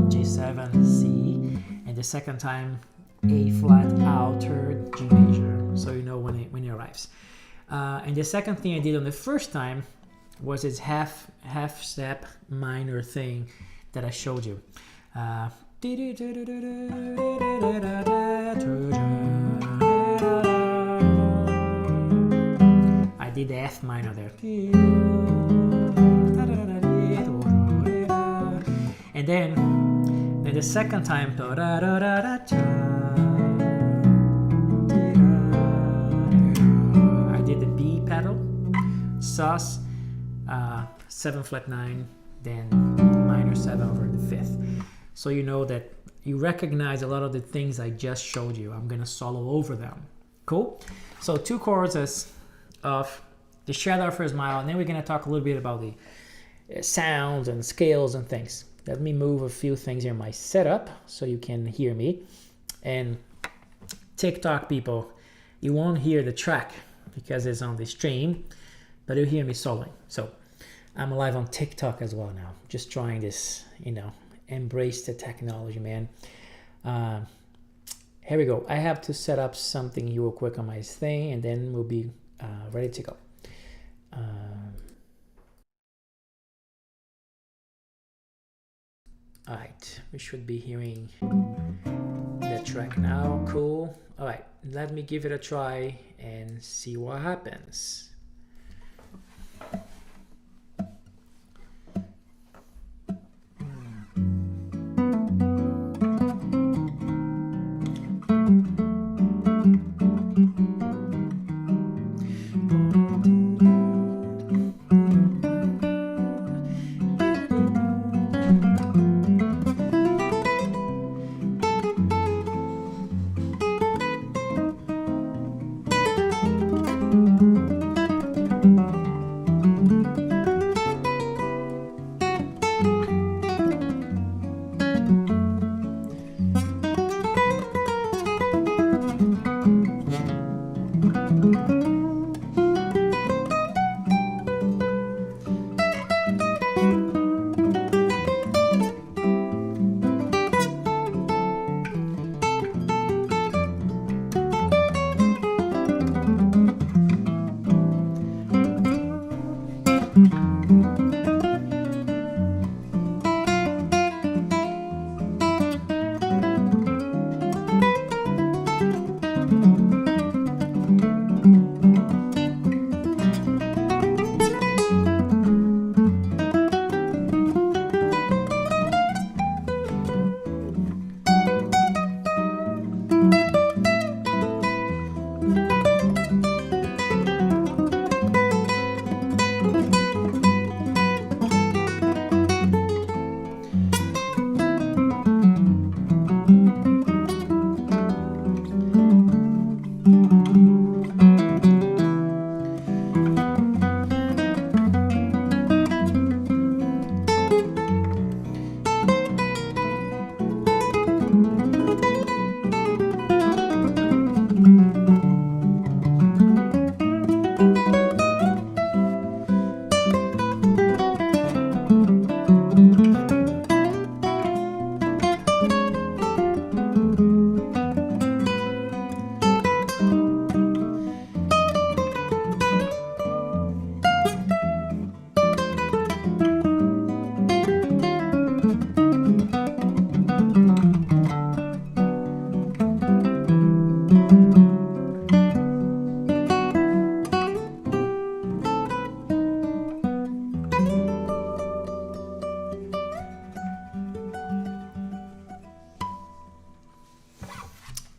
G7, C, and the second time A flat altered G major. So you know when it arrives. And the second thing I did on the first time was this half step minor thing that I showed you. I did the F minor there. And then the second time, I did the B pedal, sus, 7 flat 9, then minor 7 over the 5th. So you know that you recognize a lot of the things I just showed you. I'm gonna solo over them. Cool? So 2 chords of the Shadow for a Smile, and then we're gonna talk a little bit about the sounds and scales and things. Let me move a few things in my setup so you can hear me. And TikTok people, you won't hear the track because it's on the stream, but you'll hear me soloing. So I'm live on TikTok as well now, just trying this, you know, embrace the technology, man. Here we go. I have to set up something real quick on my thing, and then we'll be ready to go. All right, we should be hearing the track now. Cool. All right, let me give it a try and see what happens.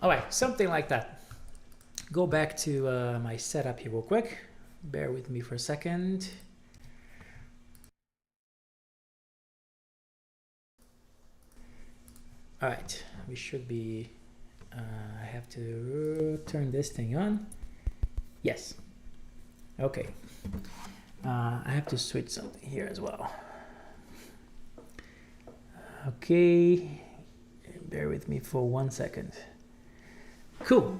All right, something like that. Go back to my setup here real quick. Bear with me for a second. All right, we should be, I have to turn this thing on. Yes, okay. I have to switch something here as well. Okay, bear with me for 1 second. Cool.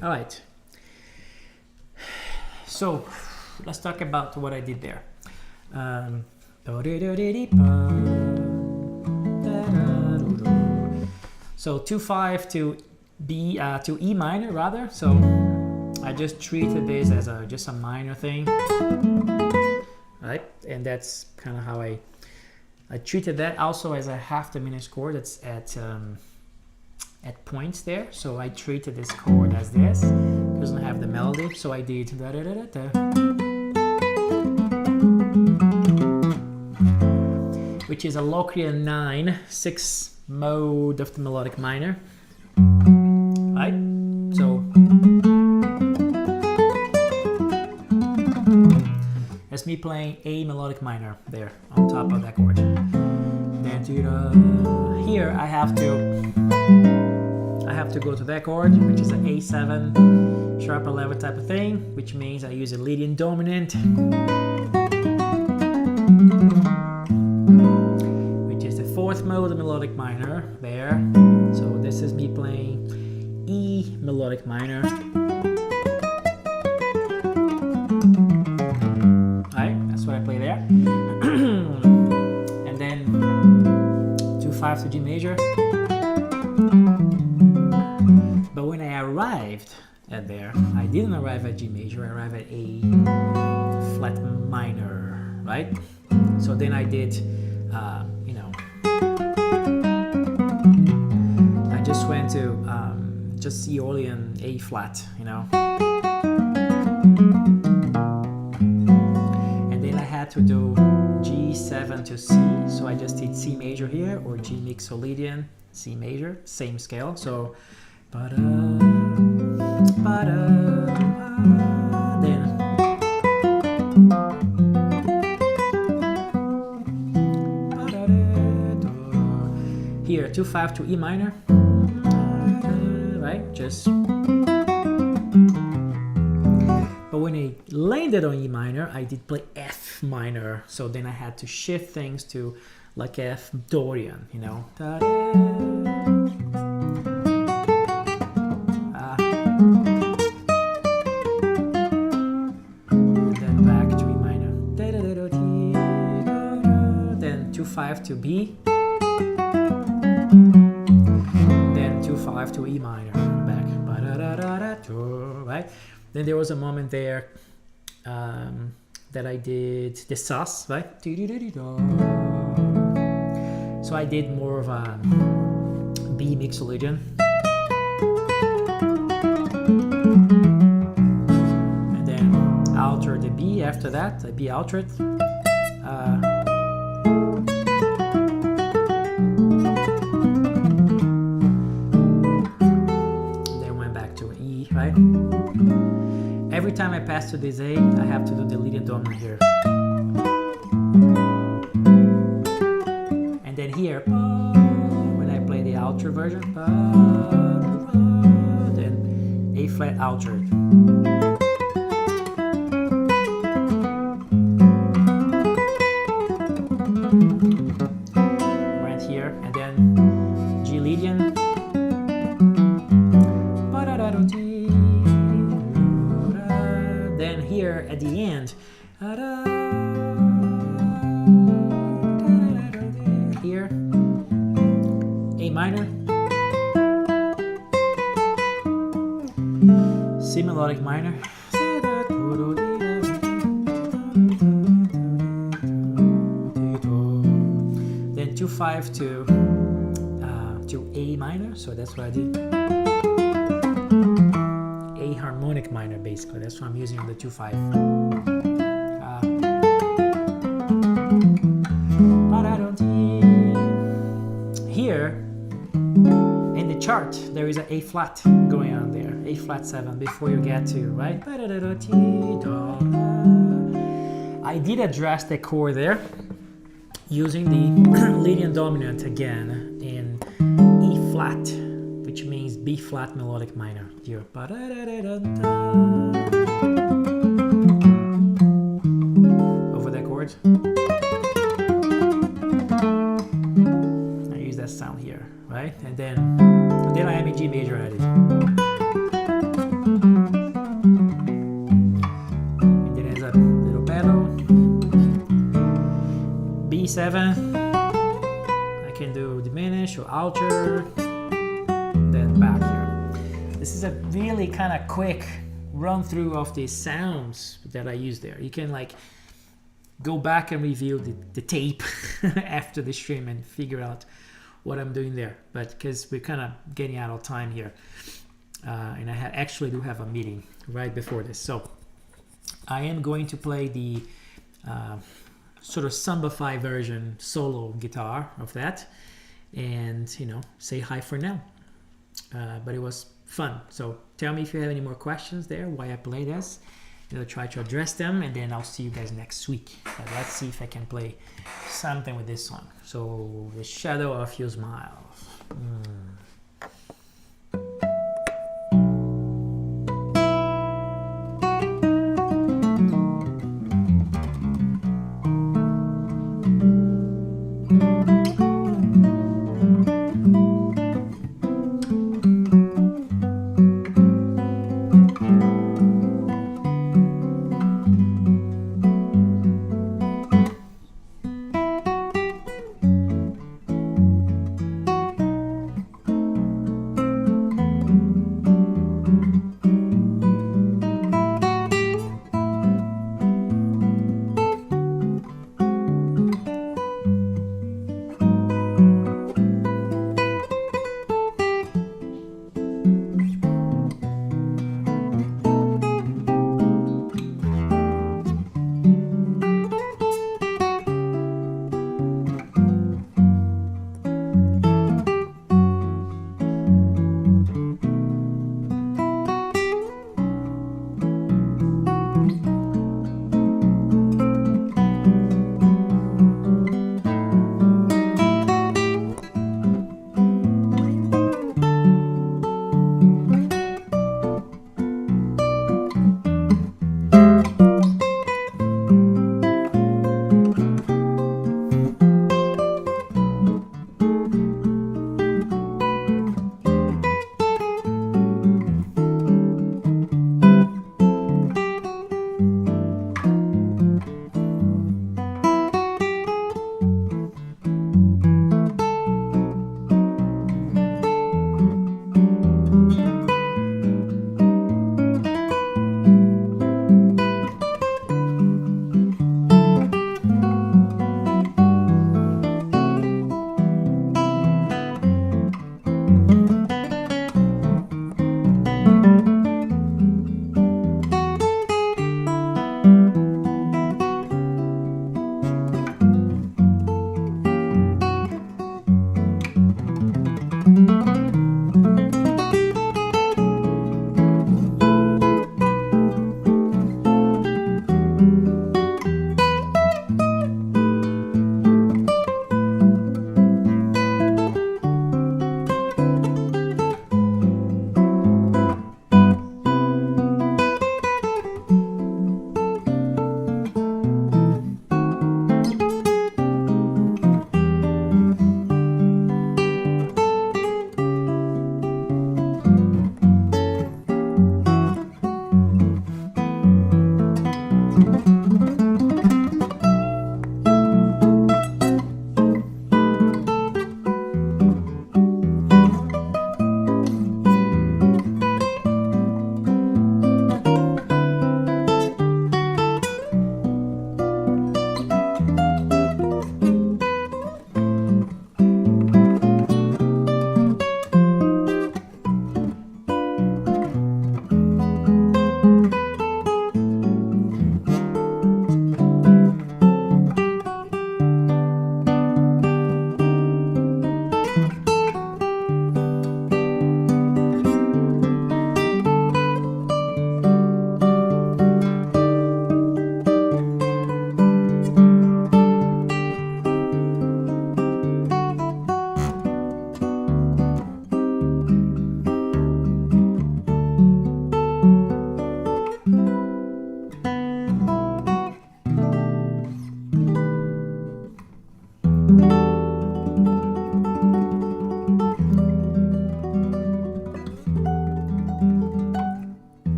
All right. So let's talk about what I did there. So 2/5 to B to E minor rather. So I just treated this as just a minor thing, right? And that's kind of how I treated that also as a half diminished chord. That's at points there. So I treated this chord as this. It doesn't have the melody, so I did da da da da da, which is a Locrian 9/6 mode of the melodic minor. Right? So that's me playing a melodic minor there on top of that chord. Then here I have to go to that chord, which is an A7 sharp 11 type of thing, which means I use a Lydian dominant, which is the 4th mode of melodic minor there. So this is me playing E melodic minor. arrived at there. I didn't arrive at G major, I arrived at A flat minor, right? So then I did, you know, I just went to just C Aeolian A flat, you know. And then I had to do G7 to C, so I just did C major here, or G mixolydian, C major, same scale. So, then here 2/5 to E minor, right? Just. But when I landed on E minor, I did play F minor. So then I had to shift things to like F Dorian, you know. And then back to E minor. Then 2/5 to B. Then 2/5 to E minor. Back. Right? Then there was a moment there that I did the sus, right? So I did more of a B mixolydian. And then altered the B after that, the B altered. Then went back to an E, right? Every time I pass to this A, I have to do the lead and dominant here. And then here, when I play the altered version, then A flat altered. Right here, and then G Lydian. Then here at the end, here, A minor, C melodic minor, then 2/5 to A minor, so that's what I did. A harmonic minor, basically. That's what I'm using on the 2/5. Here in the chart, there is an A flat going on there, A flat 7 before you get to, right? I did address the chord there using the Lydian dominant again in E flat, which means B flat melodic minor here. Over the chords. I use that sound here, right? And then I am in G major at it. And then there's a little pedal. B7. I can do diminish or alter. Back here. This is a really kind of quick run through of the sounds that I use there. You can like go back and review the tape after the stream and figure out what I'm doing there. But because we're kind of getting out of time here, and I actually do have a meeting right before this, so I am going to play the sort of Sambafy version solo guitar of that, and you know, say hi for now. But it was fun. So tell me if you have any more questions there, why I play this. I'll try to address them, and then I'll see you guys next week. But let's see if I can play something with this one. So, the shadow of your smile.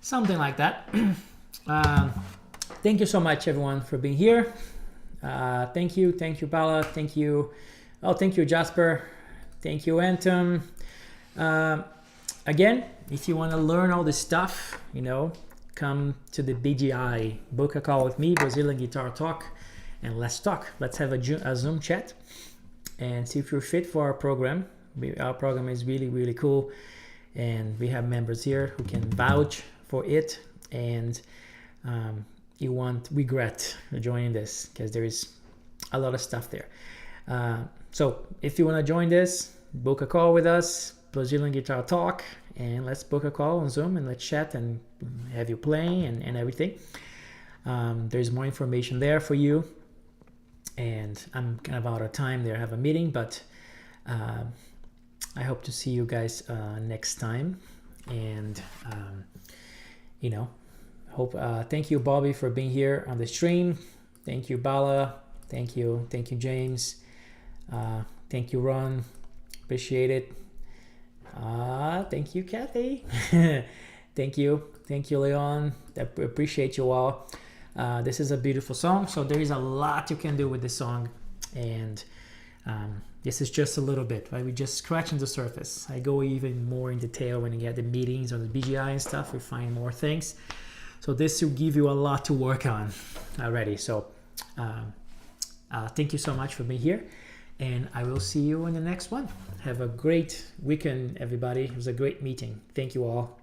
something like that. Thank you so much, everyone, for being here. Thank you, Bala. Thank you. Oh, thank you, Jasper. Thank you, Anton. Again, if you want to learn all this stuff, you know, come to the BGI, book a call with me, Brazilian Guitar Talk, and let's talk. Let's have a Zoom chat and see if you're fit for our program. Our program is really, really cool, and we have members here who can vouch for it, and you won't regret joining this because there is a lot of stuff there. So if you want to join this, book a call with us, Brazilian Guitar Talk, and let's book a call on Zoom and let's chat and have you playing and everything. There's more information there for you, and I'm kind of out of time there. I have a meeting, but I hope to see you guys next time. And you know, hope. Thank you, Bobby, for being here on the stream. Thank you, Bala. Thank you, James. Thank you, Ron. Appreciate it. Thank you, Kathy. Thank you, Leon. I appreciate you all. This is a beautiful song, so there is a lot you can do with this song, and this is just a little bit, right? We're just scratching the surface. I go even more in detail when you get the meetings on the BGI and stuff. We find more things. So this will give you a lot to work on already. So thank you so much for being here, and I will see you in the next one. Have a great weekend, everybody. It was a great meeting. Thank you all.